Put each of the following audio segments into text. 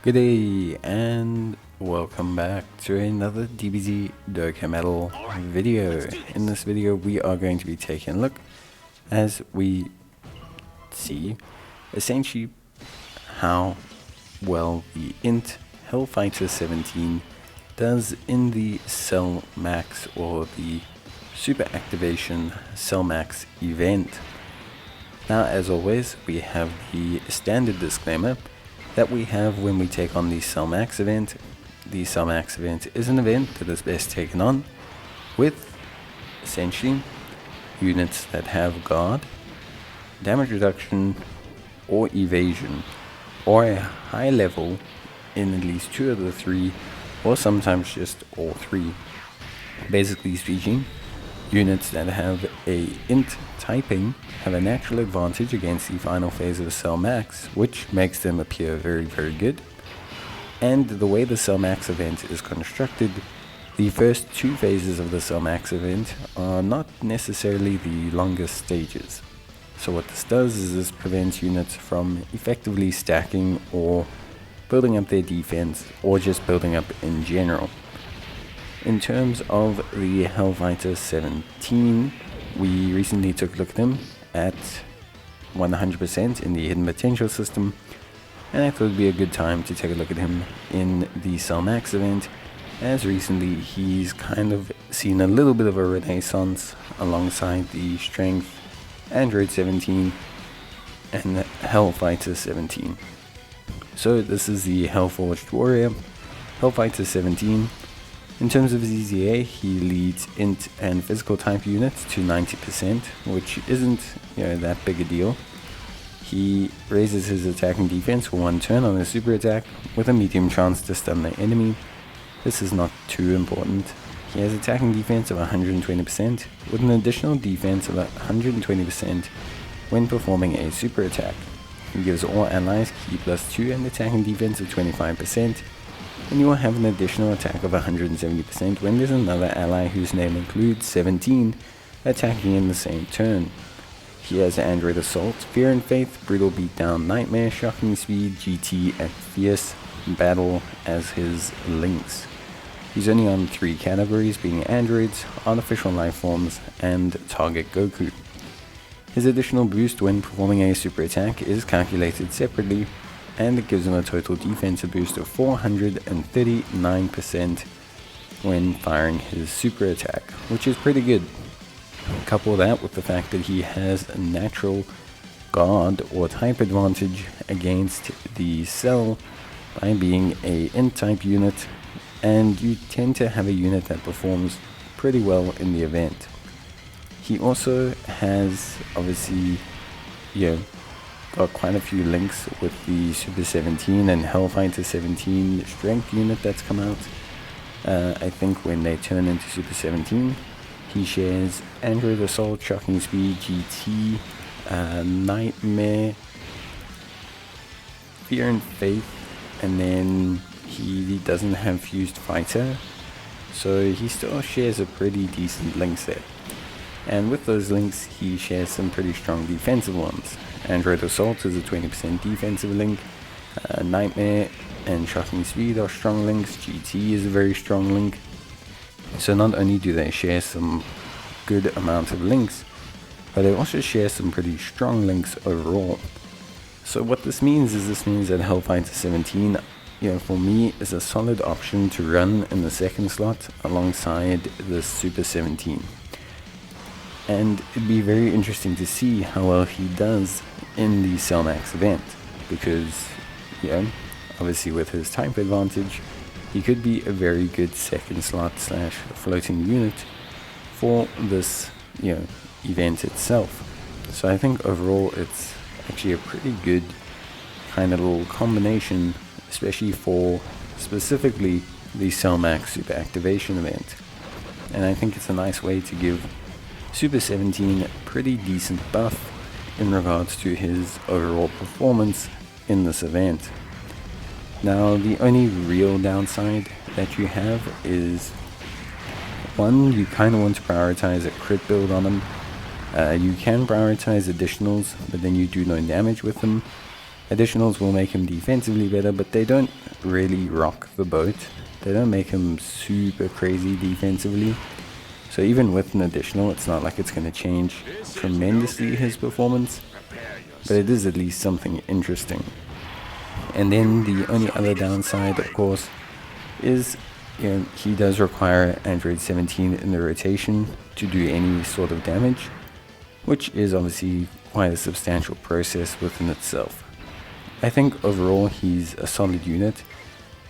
Good day and welcome back to another Dbz Dokkan video. In this video we are going to be taking a look as we see essentially how well the INT Hell Fighter 17 does in the Cell Max or the Super Activation Cell Max event. Now, as always, we have the standard disclaimer that we have when we take on the Cell Max event. The Cell Max event is an event that is best taken on with essentially units that have guard, damage reduction, or evasion, or a high level in at least two of the three, or sometimes just all three. Basically speaking, units that have a INT typing have a natural advantage against the final phase of Cell Max, which makes them appear very, very good. And the way the Cell Max event is constructed, the first two phases of the Cell Max event are not necessarily the longest stages. So what this does is this prevents units from effectively stacking or building up their defense, or just building up in general. In terms of the Hell Fighter 17, we recently took a look at him at 100% in the Hidden Potential system, and I thought it would be a good time to take a look at him in the Cell Max event, as recently he's kind of seen a little bit of a renaissance alongside the Strength Android 17 and Hell Fighter 17. So this is the Hellforged Warrior, Hell Fighter 17. In terms of his EZA, he leads INT and physical type units to 90%, which isn't, that big a deal. He raises his attack and defense for one turn on a super attack with a medium chance to stun the enemy. This is not too important. He has attack and defense of 120% with an additional defense of 120% when performing a super attack. He gives all allies Ki +2 and attack and defense of 25%. And you will have an additional attack of 170% when there's another ally whose name includes 17 attacking in the same turn. He has Android Assault, Fear and Faith, Brutal Beatdown, Nightmare, Shocking Speed, GT, and Fierce Battle as his links. He's only on 3 categories, being androids, artificial life forms, and target Goku. His additional boost when performing a super attack is calculated separately, and it gives him a total defensive boost of 439% when firing his super attack, which is pretty good. Couple that with the fact that he has a natural guard or type advantage against the Cell by being a INT type unit, and you tend to have a unit that performs pretty well in the event. He also has obviously got quite a few links with the Super 17 and Hell Fighter 17 strength unit that's come out. I think when they turn into Super 17, he shares Android Assault, Shocking Speed, GT, Nightmare, Fear and Faith, and then he doesn't have Fused Fighter, so he still shares a pretty decent link set. And with those links, he shares some pretty strong defensive ones. Android Assault is a 20% defensive link, Nightmare and Shocking Speed are strong links, GT is a very strong link. So not only do they share some good amount of links, but they also share some pretty strong links overall. So what this means that Hell Fighter 17, for me, is a solid option to run in the second slot alongside the Super 17. And it'd be very interesting to see how well he does in the Cell Max event, because, obviously with his type advantage, he could be a very good second slot / floating unit for this, event itself. So I think overall it's actually a pretty good kind of little combination, especially for specifically the Cell Max Super Activation event. And I think it's a nice way to give Super 17 a pretty decent buff in regards to his overall performance in this event. Now, the only real downside that you have is, one, you kind of want to prioritize a crit build on him. You can prioritize additionals, but then you do no damage with them. Additionals will make him defensively better, but they don't really rock the boat. They don't make him super crazy defensively. So even with an additional, it's not like it's going to change tremendously his performance, but it is at least something interesting. And then the only other downside, of course, is he does require Android 17 in the rotation to do any sort of damage, which is obviously quite a substantial process within itself. I think overall he's a solid unit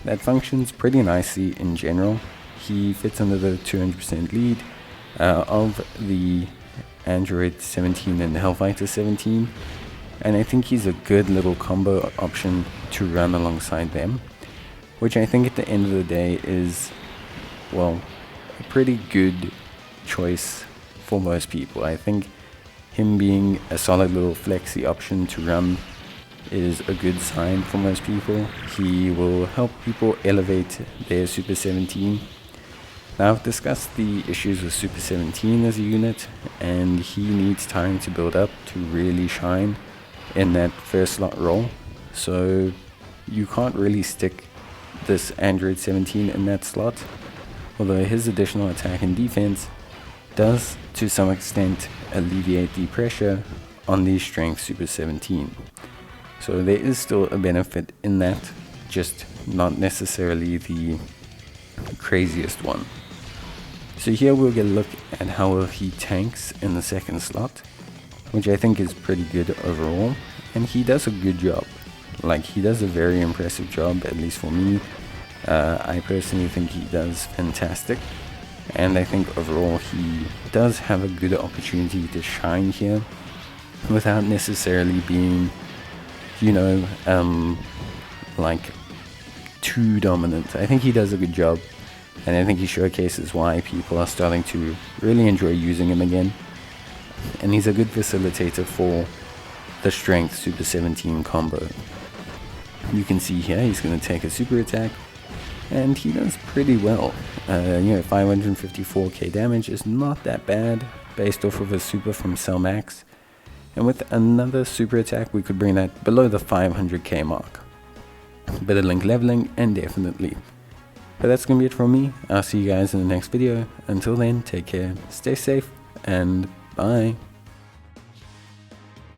that functions pretty nicely in general. He fits under the 200% lead of the Android 17 and Hell Fighter 17, and I think he's a good little combo option to run alongside them, which I think at the end of the day is, well, a pretty good choice for most people. I think him being a solid little flexi option to run is a good sign for most people. He will help people elevate their Super 17. Now, I've discussed the issues with Super 17 as a unit, and he needs time to build up to really shine in that first slot role. So you can't really stick this Android 17 in that slot, although his additional attack and defense does to some extent alleviate the pressure on the strength Super 17. So there is still a benefit in that, just not necessarily the craziest one. So here we'll get a look at how well he tanks in the second slot, which I think is pretty good overall, and he does a good job. Like, he does a very impressive job, at least for me. I personally think he does fantastic, and I think overall he does have a good opportunity to shine here without necessarily being, like too dominant. I think he does a good job, and I think he showcases why people are starting to really enjoy using him again. And he's a good facilitator for the strength Super 17 combo. You can see here he's going to take a super attack, and he does pretty well. 554k damage is not that bad based off of a super from Cell Max. And with another super attack, we could bring that below the 500k mark. Better link leveling, and definitely. But that's going to be it from me. I'll see you guys in the next video. Until then, take care, stay safe, and bye.